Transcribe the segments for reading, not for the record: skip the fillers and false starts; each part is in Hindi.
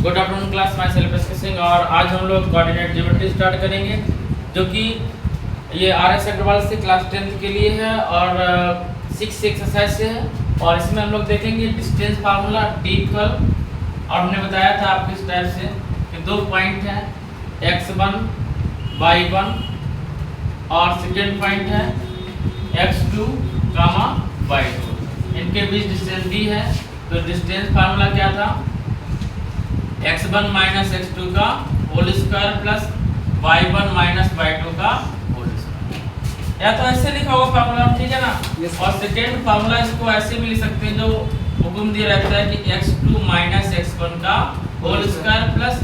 Good afternoon class, myself S K Singh. और आज हम लोग कोऑर्डिनेट ज्योमेट्री स्टार्ट करेंगे, जो कि ये RS अग्रवाल से क्लास 10th के लिए है और 6 एक्सरसाइज से है। और इसमें हम लोग देखेंगे डिस्टेंस फार्मूला D इक्वल, और हमने बताया था आपको इस टाइप से कि 2 पॉइंट हैं x1 y1 और सेकेंड पॉइंट है x2 y2, इनके बीच डिस्टेंस D है। तो डिस्टेंस फार्मूला क्या था? x1 माइनस x2 का whole square plus y1 minus y2 का होल स्क्वायर। या तो ऐसे लिखा होगा फार्मूला, ठीक है ना? yes. और सेकेंड फार्मूला इसको ऐसे भी लिख सकते हैं, जो हुक्म दिया रहता है कि x2 माइनस x1 का whole square plus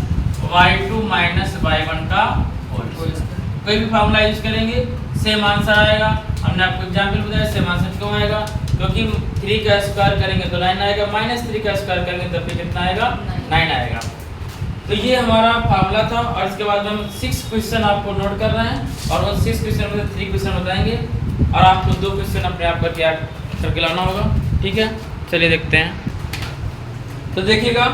y2 minus y1 का होल स्क्वायर। कोई भी फार्मूला यूज करेंगे सेम आंसर आएगा। हमने आपको एग्जाम्पल बताया, सेम आंसर क्यों आएगा? क्योंकि 3 का स्क्वायर करेंगे तो 9 आएगा, माइनस 3 का स्क्वायर करेंगे तो फिर कितना आएगा? 9 आएगा। तो ये हमारा फार्मूला था। और इसके बाद हम 6 क्वेश्चन आपको नोट कर रहे हैं, और उन 6 क्वेश्चन में से 3 क्वेश्चन बताएंगे, और आपको 2 क्वेश्चन अपने आप करके याद करके लाना होगा, ठीक है? चलिए देखते हैं। तो देखिएगा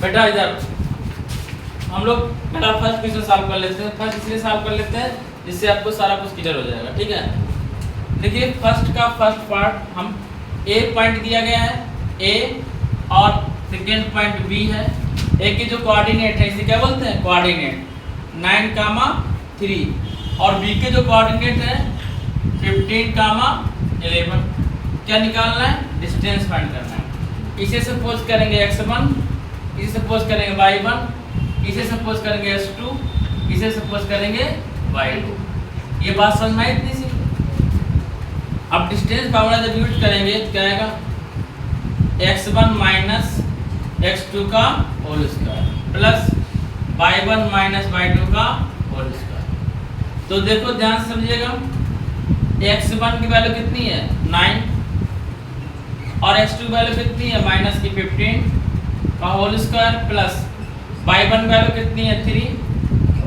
बेटा, इधर हम लोग पहला फर्स्ट क्वेश्चन सॉल्व कर लेते हैं। फर्स्ट इसलिए सॉल्व कर लेते हैं जिससे आपको सारा कुछ क्लियर हो जाएगा, ठीक है? देखिए फर्स्ट का फर्स्ट पार्ट, हम ए पॉइंट दिया गया है ए, और सेकेंड पॉइंट बी है। ए के जो कोऑर्डिनेट है इसे क्या बोलते हैं? कोऑर्डिनेट 9, 3, और बी के जो कोऑर्डिनेट है 15, 11। क्या निकालना है? डिस्टेंस फाइंड करना है। इसे सपोज करेंगे x1, इसे सपोज करेंगे y1, इसे सपोज करेंगे x2, इसे सपोज करेंगे y2। ये बात समझ में आई इतनी सी? अब डिस्टेंस फार्मूला जब यूज करेंगे तो क्या आएगा? x1 माइनस x2 का whole square plus y1 minus y2 का होल स्क्वायर। तो देखो ध्यान से समझिएगा, x1 की वैल्यू कितनी है? 9, और x2 की वैल्यू कितनी है? माइनस की 15 का होल स्क्वायर प्लस y1 की वैल्यू कितनी है? 3,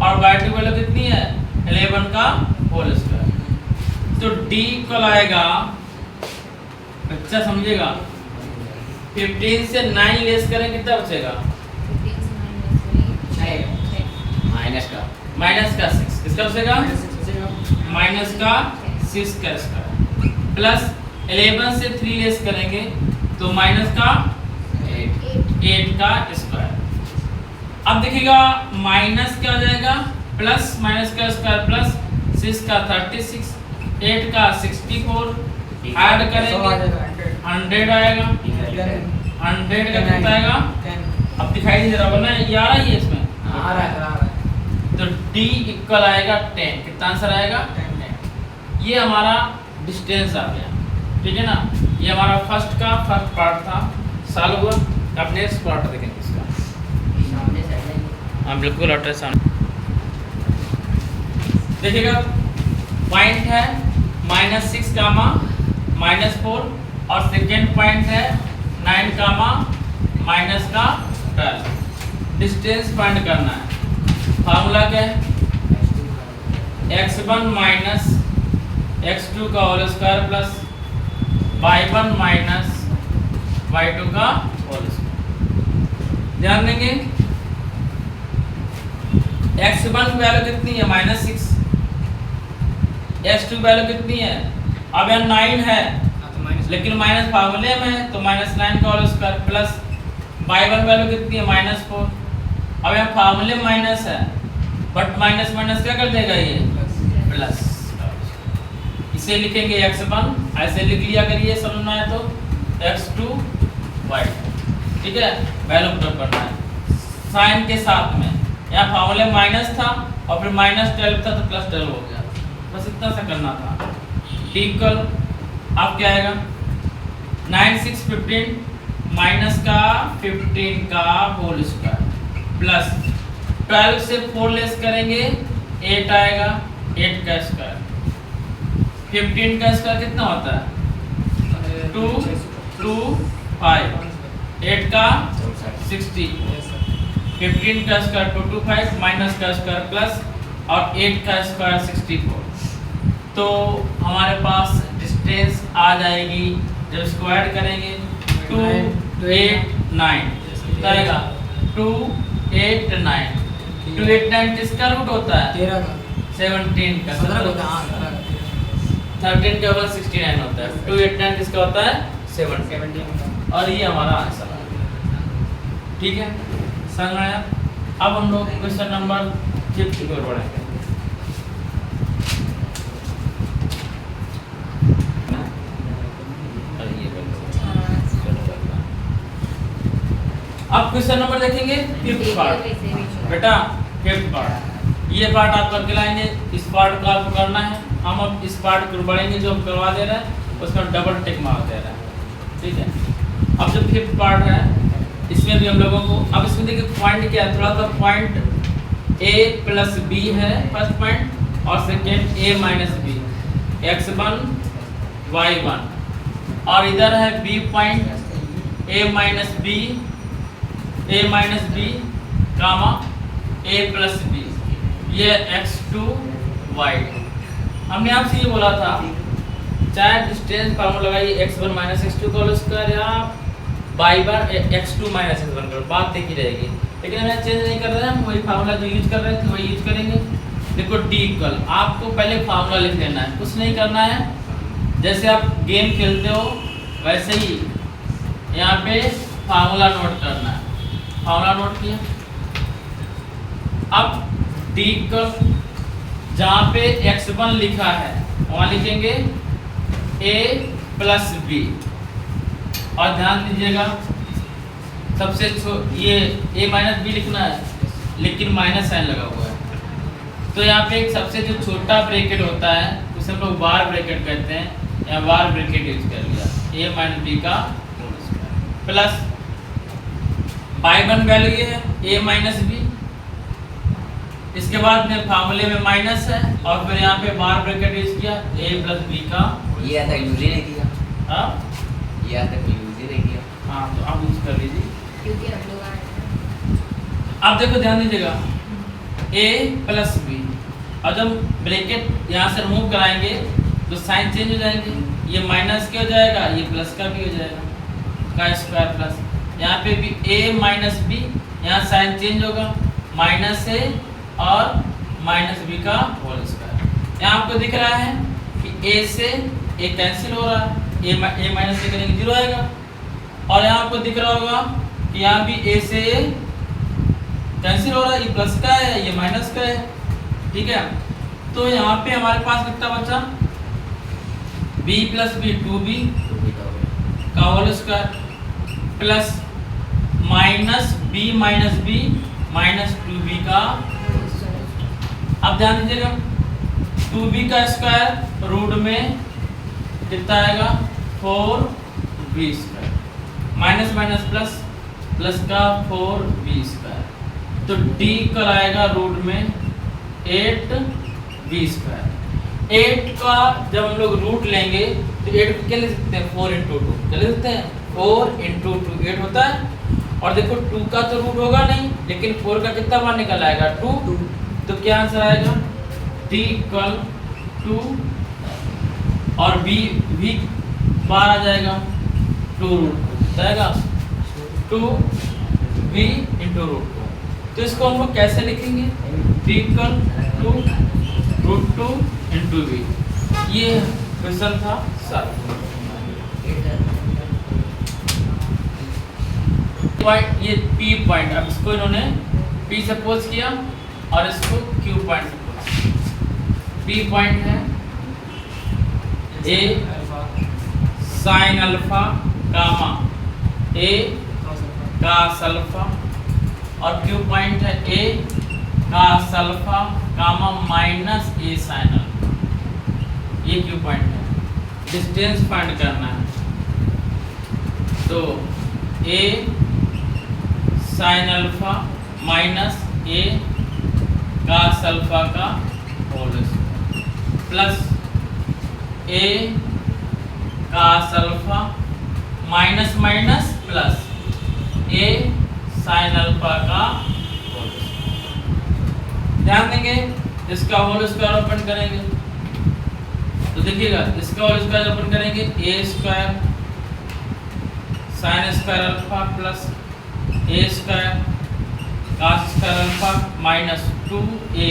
और y2 की वैल्यू कितनी है? 11 का होल स्क्वायर। तो D इक्वल आएगा, अच्छा समझिएगा, 15 से 9 लेस करें कितना बचेगा? माइनस का 6 किसका बचेगा? माइनस का 6 का स्क्वायर प्लस 11 से 3 लेस करेंगे तो माइनस का 8 का स्क्वायर। अब देखिएगा माइनस क्या हो जाएगा? प्लस माइनस का स्क्वायर प्लस 6 का 36, 8 का 64, ऐड करेंगे 100 आएगा। 100 का कितना आएगा? अब दिखाई दे रहा होगा ना, ये आ रहा है इसमें? आ रहा है। तो D इक्वल आएगा 10। कितना आंसर आएगा? 10। ये हमारा डिस्टेंस आ गया, ठीक है ना? ये हमारा फर्स्ट का फर्स्ट पार्ट था, सॉल्व हुआ। अब नेक्स्ट पार्ट देखेंगे इसका। हाँ बिल्कुल, अल्ट्रासाउंड देखिएगा। पॉइंट है -6, -4, और सेकेंड पॉइंट है 9, -12। डिस्टेंस फाइंड करना है। फार्मूला क्या है? x1 माइनस x2 का whole square plus y1 minus y2 का होल स्क्वायर। ध्यान देंगे x1 की वैल्यू कितनी है? -6। x2 की वैल्यू कितनी है? अब यहाँ 9 है, लेकिन माइनस फार्मूले में है तो -9 का whole square plus y1 value कितनी है? -4। अब यहाँ फार्मूले माइनस है, बट माइनस माइनस क्या कर देगा? ये प्लस। इसे लिखेंगे x1, ऐसे लिख लिया करिए समझना है तो x2 y2, ठीक है? वैल्यू पुट करना है साइन के साथ में। यहाँ फार्मूले माइनस था और फिर -12 था तो +12 हो गया। बस इतना सा करना था। D इक्वल अब क्या आएगा? 9, 6, 15, माइनस का 15 का होल स्क्वायर प्लस 12 से 4 लेस करेंगे 8 आएगा, 8 का स्क्वायर। 15 का स्क्वायर कितना होता है? 2, 2, 5, 8 का 60, 15 का स्क्वायर 2, 2, 5, माइनस का स्क्वायर प्लस और 8 का स्क्वायर 64। तो हमारे पास डिस्टेंस आ जाएगी, जब इसको ऐड करेंगे 2, 8, 9, तो आएगा 289। 289 किसका रूट होता है? 13 का 17 का। 17 होता है। 13 का होगा 69 होता है। 289 किसका होता है? 17। और ये हमारा आंसर है। ठीक है, समझ में आया? अब हम लोग क्वेश्चन नंबर 5 की ओर बढ़ेंगे। अब क्वेश्चन नंबर देखेंगे 5th पार्ट। बेटा 5th पार्ट, ये पार्ट आप करके लाएंगे, इस पार्ट को आपको करना है। हम अब इस पार्ट की ओर बढ़ेंगे जो हम करवा दे रहे हैं, उसमें डबल टिक मार दे रहे हैं। ठीक है, अब जो 5th पार्ट है इसमें भी हम लोगों को, अब इसमें देखिए पॉइंट क्या है, थोड़ा सा पॉइंट a प्लस b है फर्स्ट पॉइंट, और second a minus b, x1 y1, और इधर है b point a minus b comma a plus b, ये x2 y2। हमने आपसे ये बोला था चाहे डिस्टेंस फार्मूला लगाइए x1 माइनस x2 का होल स्क्वायर या by bar x2 minus x1 करो, बात एक ही रहेगी। लेकिन हमें चेंज नहीं कर रहे हैं, हम वही फार्मूला जो यूज कर रहे थे वही यूज करेंगे। देखो d इक्वल, आपको पहले फार्मूला लिख लेना है, कुछ नहीं करना है। जैसे आप गेम खेलते हो वैसे ही यहाँ पे फार्मूला नोट करना है। फार्मूला नोट किया। अब d इक्वल जहाँ पे x1 लिखा है वहाँ लिखेंगे a प्लस b, और ध्यान दीजिएगा सबसे ये a माइनस b लिखना है, लेकिन माइनस साइन लगा हुआ है। तो यहाँ पे एक सबसे जो छोटा ब्रैकेट होता है उसे हम लोग बार ब्रैकेट कहते हैं, या बार ब्रैकेट यूज कर लिया, a माइनस b का प्लस बाई वन वैल्यू ये है a माइनस b, इसके बाद में फार्मूले में माइनस है, और फिर यहाँ पे बार ब्रैकेट यूज किया a प्लस b का। ये ऐसा यूज ही नहीं किया। हाँ ये ऐसा यूज ही नहीं किया। हाँ, तो आप यूज कर लीजिए। क्योंकि हम लोग आए अब देखो ध्यान दीजिएगा a प्लस b, और जब ब्रैकेट यहाँ से रिमूव कराएंगे तो साइन चेंज हो जाएंगे, ये माइनस क्या हो जाएगा, ये प्लस का भी हो जाएगा, का स्क्वायर प्लस। यहाँ पे भी a माइनस b, यहाँ साइन चेंज होगा, माइनस a और माइनस b का होल स्क्वायर। यहाँ आपको दिख रहा है कि a से a कैंसिल हो रहा है, a माइनस से करेंगे 0 आएगा, और यहाँ आपको दिख रहा होगा कि यहाँ भी a से a कैंसिल हो रहा है, ये प्लस का है ये माइनस का है। ठीक है, तो यहाँ पे हमारे पास कितना बचा, b प्लस b 2b का whole square plus minus b minus 2b का। अब ध्यान दीजिएगा 2b का स्क्वायर रूट में कितना आएगा 4b square, minus minus plus, plus का 4b स्क्वायर, तो d इक्वल आएगा रूट में 8b स्क्वायर। 8 का जब हम लोग रूट लेंगे तो 8 को क्या ले सकते हैं, 4 इंटू 2 क्या ले सकते हैं, 4 इंटू 2 8 होता है। और देखो 2 का तो रूट होगा नहीं, लेकिन 4 का कितना बार निकल आएगा 2, तो क्या आंसर आएगा d इक्वल 2, और b बार आ जाएगा 2 रूट जाएगा 2b इंटू रूट 2। तो इसको हम लोग कैसे लिखेंगे, d equal 2 root 2 into b। ये क्वेश्चन था 7। ये P पॉइंट, अब इसको इन्होंने P सपोज किया और इसको Q point suppose. P point है A sine alpha gamma A cos alpha, और Q पॉइंट है A cos alpha gamma minus A sine alpha. ये Q पॉइंट है, डिस्टेंस फाइंड करना है। तो A sine alpha minus a cos alpha का whole square plus a cos alpha minus minus plus a sine alpha का होल स्क्वायर। ध्यान देंगे इसका होल स्क्वायर ओपन करेंगे तो देखिएगा इसका होल स्क्वायर ओपन करेंगे a square sine square alpha plus A square cos square alpha minus 2a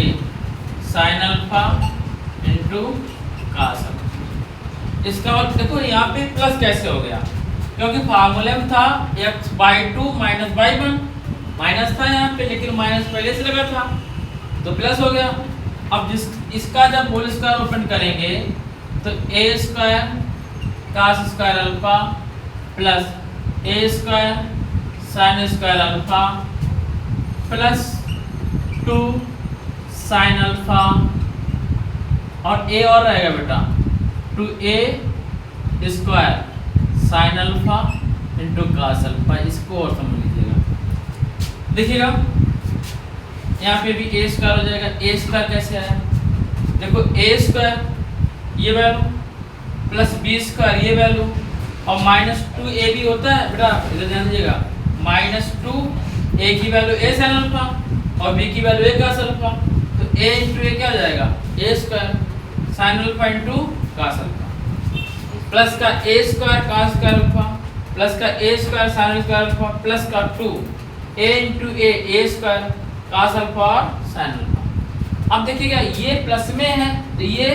sine alpha into cos alpha. इसका मतलब देखो यहाँ पे प्लस कैसे हो गया, क्योंकि फार्मूले में था x/2 माइनस y1, माइनस था यहाँ पे लेकिन माइनस पहले से लगा था तो प्लस हो गया। अब इसका जब होल स्क्वायर ओपन करेंगे तो A square cos square alpha plus A square sine square alpha plus 2 sine alpha और ए और रहेगा बेटा 2a square sine alpha into cos alpha. इसको और समझ लीजिएगा, देखिएगा यहाँ पे भी ए स्क्वायर हो जाएगा। ए स्क्वायर कैसे आया, देखो ए स्क्वायर ये वैल्यू प्लस बी स्क्वायर ये वैल्यू और माइनस 2a भी होता है बेटा, इधर ध्यान दीजिएगा। माइनस 2a की वैल्यू a साइन अल्फा और b की वैल्यू a कास अल्फा, तो a इंटू a क्या हो जाएगा a square sine alpha into cos alpha plus का a square cos square alpha plus का a square sine square alpha plus का 2a into a square cos alpha और साइन अल्फा। अब देखिएगा ये प्लस में है तो ये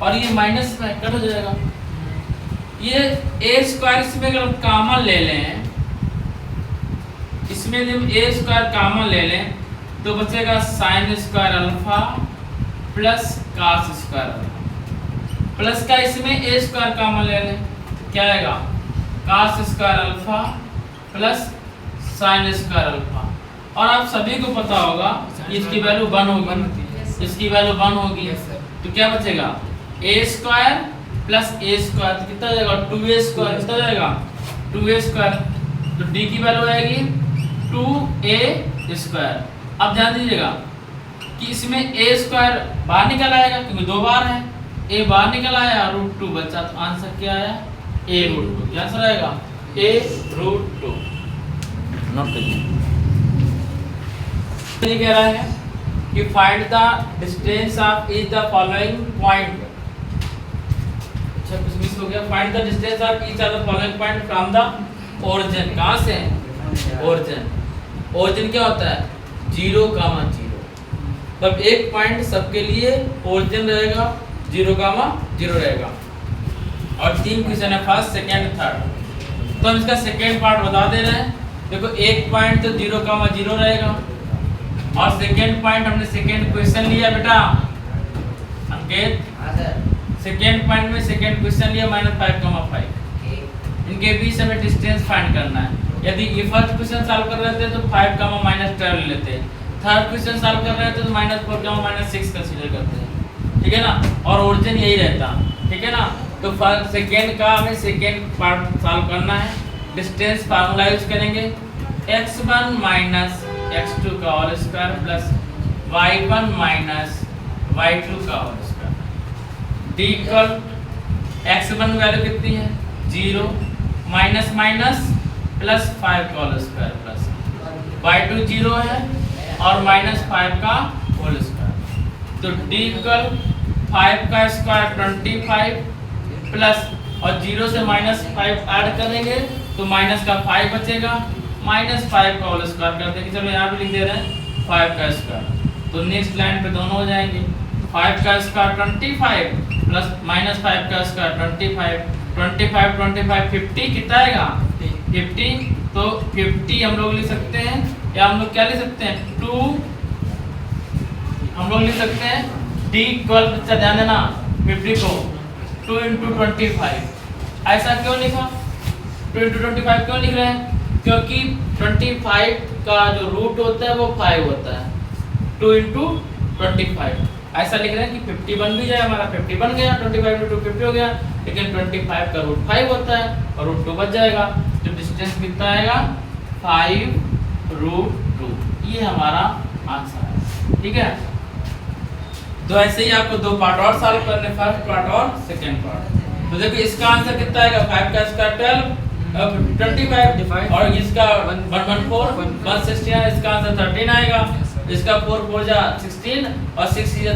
और ये माइनस में कट हो जाएगा। ये a स्क्वायर इसमें अगर हम कॉमन ले लें, इसमें जब a स्क्वायर कॉमन ले लें तो बचेगा sine square alpha plus cos square alpha plus का इसमें a स्क्वायर कॉमन ले लें क्या आएगा cos square alpha plus sine square alpha. और आप सभी को पता होगा इसकी वैल्यू 1 होगी, इसकी वैल्यू 1 होगी तो क्या बचेगा a square plus a square तो कितना जाएगा 2a स्क्वायर, कितना जाएगा 2a स्क्वायर, तो d की वैल्यू आएगी 2a स्क्वायर। अब ध्यान दीजिएगा कि इसमें a स्क्वायर बाहर निकल आएगा क्योंकि 2 बार है, a बाहर निकल आया √2 बचा तो आंसर क्या आया a√2। क्या आंसर आएगा a√2। नोट करिए, ये कह रहा है कि find the distance of each the following point. अच्छा कुछ मिस हो गया। Find the distance of each of the following point from the origin. कहां से ओरिजिन। ओरिजिन क्या होता है 0, 0। तब एक पॉइंट सबके लिए ओरिजिन रहेगा 0, 0 रहेगा। और 3 क्वेश्चन है फर्स्ट सेकंड थर्ड, तो हम इसका सेकंड पार्ट बता दे रहे हैं। देखो एक पॉइंट तो 0, 0 रहेगा और सेकंड पॉइंट हमने सेकंड क्वेश्चन लिया बेटा अंकित, सेकंड पॉइंट में सेकंड क्वेश्चन लिया -5,5। इनके बीच हमें डिस्टेंस फाइंड करना है। यदि ये फर्स्ट क्वेश्चन सॉल्व कर रहे थे तो 5, -12 लेते, थर्ड क्वेश्चन सॉल्व कर रहे थे तो -4, -6 कंसीडर करते हैं, ठीक है ना। और ओरिजिन यही रहता, ठीक है ना। तो सेकंड का हमें सेकंड पार्ट सॉल्व करना है। डिस्टेंस फार्मूला यूज करेंगे x1 माइनस x2 का whole square plus y1 minus y2 का whole square d equal x1 value कितनी है 0 माइनस माइनस प्लस 5 का होल स्क्वायर प्लस y2 0 है और -5 का होल स्क्वायर। तो d इक्वल 5 का स्क्वायर 25 प्लस और 0 से -5 ऐड करेंगे तो माइनस का 5 बचेगा, -5 का होल स्क्वायर कर देंगे। चलो यहाँ भी लिख दे रहे हैं 5 का स्क्वायर, तो नेक्स्ट लाइन पे दोनों हो जाएंगे। 5 का स्क्वायर 25 प्लस -5 का स्क्वायर 25 50 कितना आएगा 50। तो 50 हम लोग लिख सकते हैं या हम लोग क्या लिख सकते हैं 2, हम लोग लिख सकते हैं d इक्वल, बच्चा ध्यान देना 50 को 2 × 25। ऐसा क्यों लिखा 2 × 25 क्यों लिख रहे हैं, क्योंकि 25 का जो रूट होता है वो 5 होता है। 2 × 25 ऐसा लिख रहे हैं कि 50 बन भी जाए, हमारा 50 बन गया, 25 × 2 50 हो गया, लेकिन 25 का रूट 5 होता है और √2 बच जाएगा। तो डिस्टेंस कितना आएगा 5√2। ये हमारा आंसर है, ठीक है। तो ऐसे ही आपको 2 पार्ट और सॉल्व करने, फर्स्ट पार्ट और सेकंड पार्ट। तो देखो इसका आंसर कितना आएगा 5 का स्क्वायर 12 25 और इसका 114 116, इसका आंसर 13 आएगा। इसका 4 4 जा 16 और 6 जा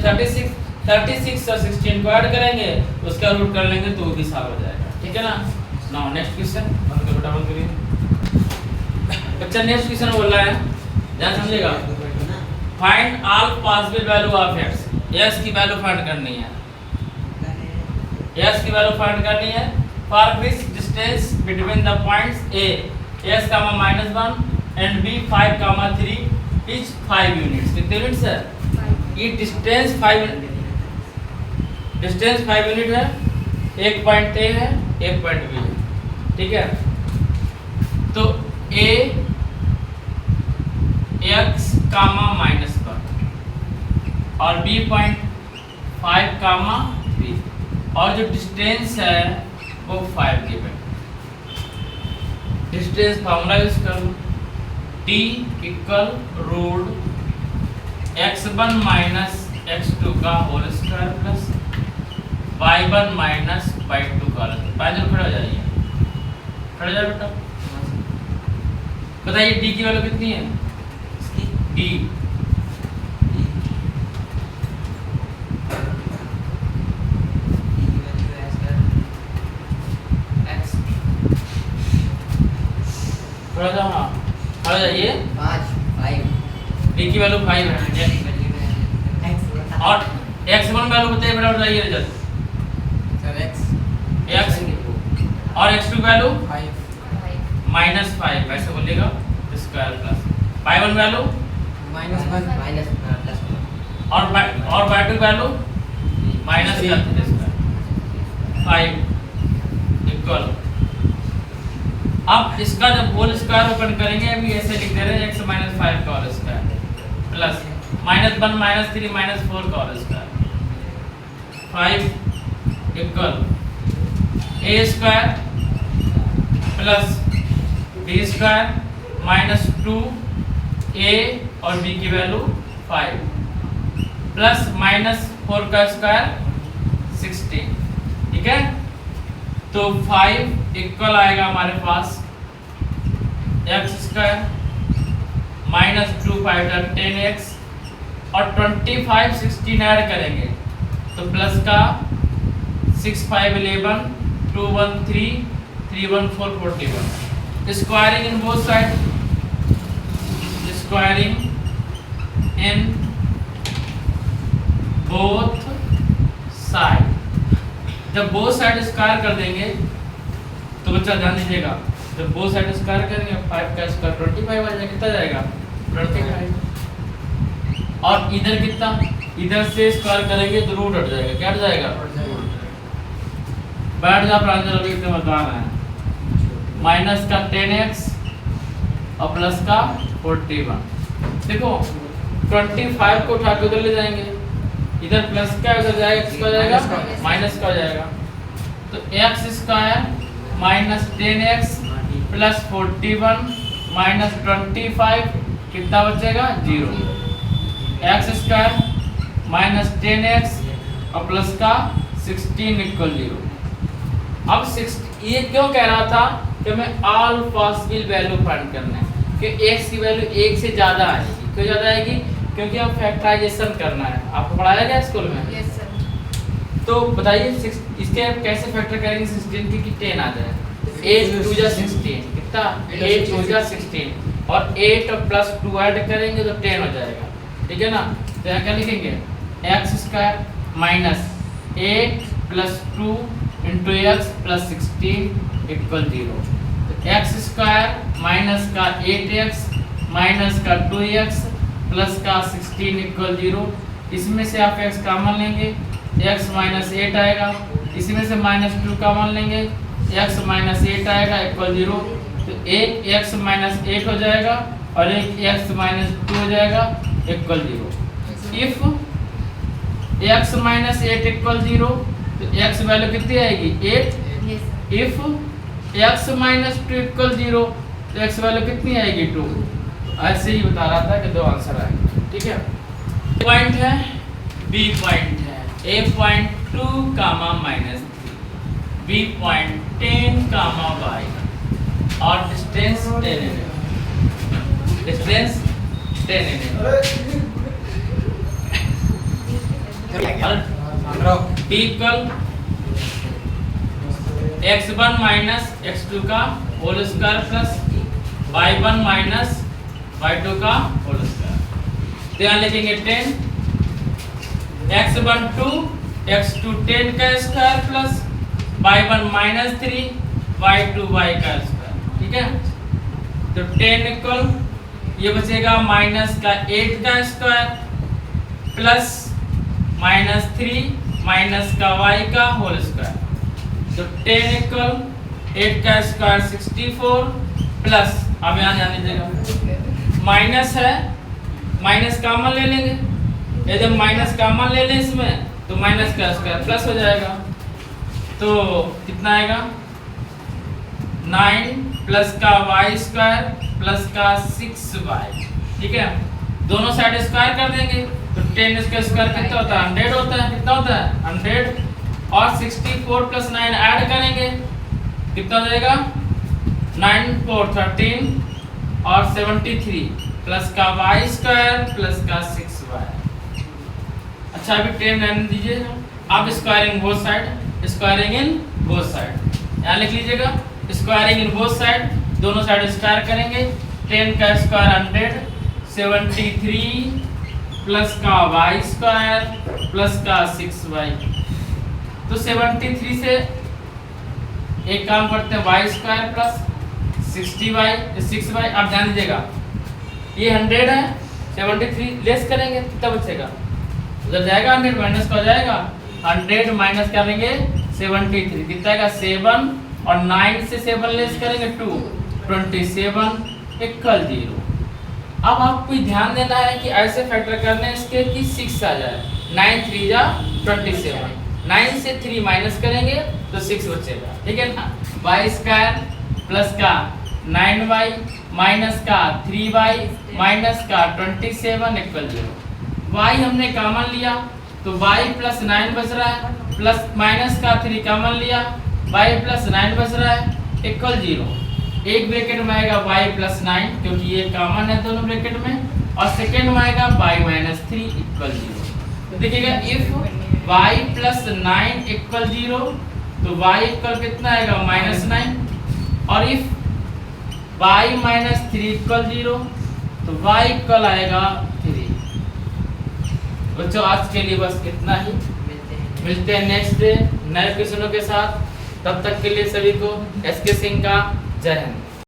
36 और 16 को ऐड करेंगे उसका रूट कर लेंगे तो वो भी सॉल्व हो जाएगा, ठीक है ना। नाउ नेक्स्ट क्वेश्चन बंद करिए। बच्चा नेक्स्ट क्वेश्चन बोल रहा है, ध्यान समझिएगा। Find all possible value of x, x की वैल्यू फाइंड करनी है, एक्स की वैल्यू फाइंड करनी है for which distance between the points a x comma -1 and b 5 comma 3 is 5 units. कितने यूनिट्स है? ये डिस्टेंस 5 यूनिट है, एक पॉइंट ए है, एक पॉइंट बी है, ठीक है। तो ए एक्स कामा -1 और बी पॉइंट 5 कामा बी, और जो डिस्टेंस है वो 5 गिवन। डिस्टेंस फॉर्मूला यूज करो, t equal root x1 minus x2 का whole square plus y1 minus y2 का। पैदल खड़ा हो जाइए, खड़ा हो जाए बेटा। बताइए d की वैल्यू कितनी है? d खड़ा जाओ, हाँ खड़ा जाइए। 5 d की वैल्यू 5 है और x1 वैल्यू बताइए बेटा, बताइए रिजल्ट। x और x2 वैल्यू -5, वैसे बोलिएगा स्क्वायर प्लस y1 वैल्यू और y2 वैल्यू माइनस का स्क्वायर 5 इक्वल। अब इसका जब होल स्क्वायर ओपन करेंगे, अभी ऐसे लिख दे रहे हैं x माइनस 5 का होल स्क्वायर प्लस -1 -3 -4 का whole square 5 equal a square plus b square minus 2a और b की वैल्यू 5 प्लस -4 का स्क्वायर 16, ठीक है। तो 5 इक्वल आएगा हमारे पास x स्क्वायर -2 5 10x और 25 16 ऐड करेंगे तो प्लस का 6 5 11 2 1 3 3 1 4 41। Squaring in both side, squaring in both side. जब बोथ साइड स्क्वायर कर देंगे तो बच्चा ध्यान दीजिएगा, जब बोथ साइड स्क्वायर करेंगे 5 का स्क्वायर 25 आ जाएगा। कितना जाएगा? 25। और इधर कितना? इधर से स्क्वायर करेंगे तो रूट हट जाएगा। क्या हट जाएगा? बैठ जा प्रांजल, अभी इतना बताना है। माइनस का 10x और प्लस का 41। देखो 25 को उठा के उधर ले जाएंगे, इधर प्लस का उधर जाएगा, किसका जाएगा? माइनस का हो जाएगा। तो x square minus 10x plus 41 minus 25 कितना बचेगा? 0। x स्क्वायर माइनस 10x और प्लस का 16 इक्वल 0। अब ये क्यों कह रहा था कि हमें ऑल पॉसिबल वैल्यू फाइंड करना है कि x की वैल्यू 1 से ज़्यादा आएगी। क्यों ज़्यादा आएगी? क्योंकि हम फैक्टराइजेशन करना है। आपको पढ़ाया गया स्कूल में? Yes sir. तो बताइए इसके कैसे फैक्टर करेंगे 16 की 10 आ जाए। 8 2 जा 16 कितना? 8 2 जा 16 और 8 और प्लस 2 ऐड करेंगे तो 10 हो जाएगा, ठीक है ना। तो यहाँ क्या लिखेंगे? x square minus 8 plus 2 into x plus 16 equal 0। तो x स्क्वायर माइनस का 8x माइनस का 2x प्लस का 16 इक्वल 0। इसमें से आप x कॉमन लेंगे, x माइनस 8 आएगा। इसमें से -2 कॉमन लेंगे, x माइनस 8 आएगा इक्वल 0। तो एक x माइनस 8 हो जाएगा और एक x माइनस 2 हो जाएगा equal 0। If x minus 8 equal 0 तो x वैल्यू कितनी आएगी? 8। इफ x माइनस 2 इक्वल 0 तो x वैल्यू कितनी आएगी? 2। ऐसे ही बता रहा था कि दो आंसर आएंगे, ठीक है। पॉइंट है, बी पॉइंट है, a point 2 comma -3, b point 10 comma y और distance 10 mm। Distance 10 mm। b equal x1 minus x2 का whole square plus y1 minus y2 का होल स्क्वायर। तो यहाँ लिखेंगे 10 x1 2 x2 10 का square plus y1 minus 3 y2 y का स्क्वायर। ठीक है, तो 10 इक्वल ये बचेगा माइनस का 8 का स्क्वायर प्लस माइनस 3 माइनस का y का होल स्क्वायर। तो 10 इक्वल 8 का स्क्वायर 64 प्लस, अब यहाँ ध्यान दीजिएगा माइनस है, माइनस कॉमन ले लेंगे, यदि माइनस कॉमन ले लें इसमें तो माइनस का स्क्वायर प्लस हो जाएगा। तो कितना आएगा 9 प्लस का y स्क्वायर प्लस का 6y। ठीक है, दोनों साइड स्क्वायर कर देंगे तो 10 इसका स्क्वायर कितना होता है 100 होता है। कितना होता है 100 और 64 प्लस 9 ऐड करेंगे कितना हो जाएगा 9 4 13 और 73 प्लस का y स्क्वायर प्लस का 6y। अच्छा अभी 10 रहने दीजिए, अब squaring both side, squaring in both side यहाँ लिख लीजिएगा, स्क्वायरिंग इन बोथ साइड, दोनों साइड स्क्वायर करेंगे। 10 का स्क्वायर 100, 73 प्लस का y स्क्वायर प्लस का 6y। तो 73 से एक काम करते हैं y square plus 60y 6y। आप ध्यान दीजिएगा ये 100 है, 73 लेस करेंगे कितना बचेगा, उधर जाएगा 100 माइनस का हो जाएगा 100 माइनस करेंगे 73 कितना आएगा 7 और 9 से 7 लेस करेंगे 2 27 इक्वल 0। अब आपको ध्यान देना है कि ऐसे फैक्टर करने इसके कि 6 आ जाए, 9 3 जा 27, 9 से 3 माइनस करेंगे तो 6 बचेगा। ठीक है ना, y स्क्वायर प्लस का 9y माइनस का 3y माइनस का 27 इक्वल 0। y हमने कॉमन लिया तो y प्लस 9 बच रहा है, प्लस माइनस का 3 कॉमन लिया y प्लस 9 बच रहा है इक्वल 0। एक ब्रैकेट में आएगा y प्लस 9 क्योंकि ये कॉमन है दोनों ब्रैकेट में, और सेकेंड में आएगा y माइनस 3 इक्वल 0। तो देखिएगा इफ y प्लस 9 इक्वल 0 तो y इक्वल कितना आएगा -9, और इफ y माइनस 3 इक्वल 0 तो y इक्वल आएगा 3। बच्चों आज के लिए बस इतना ही, मिलते हैं नेक्स्ट डे नए क्वेश्चनों के साथ। तब तक के लिए सभी को एसके सिंह का जय हिंद।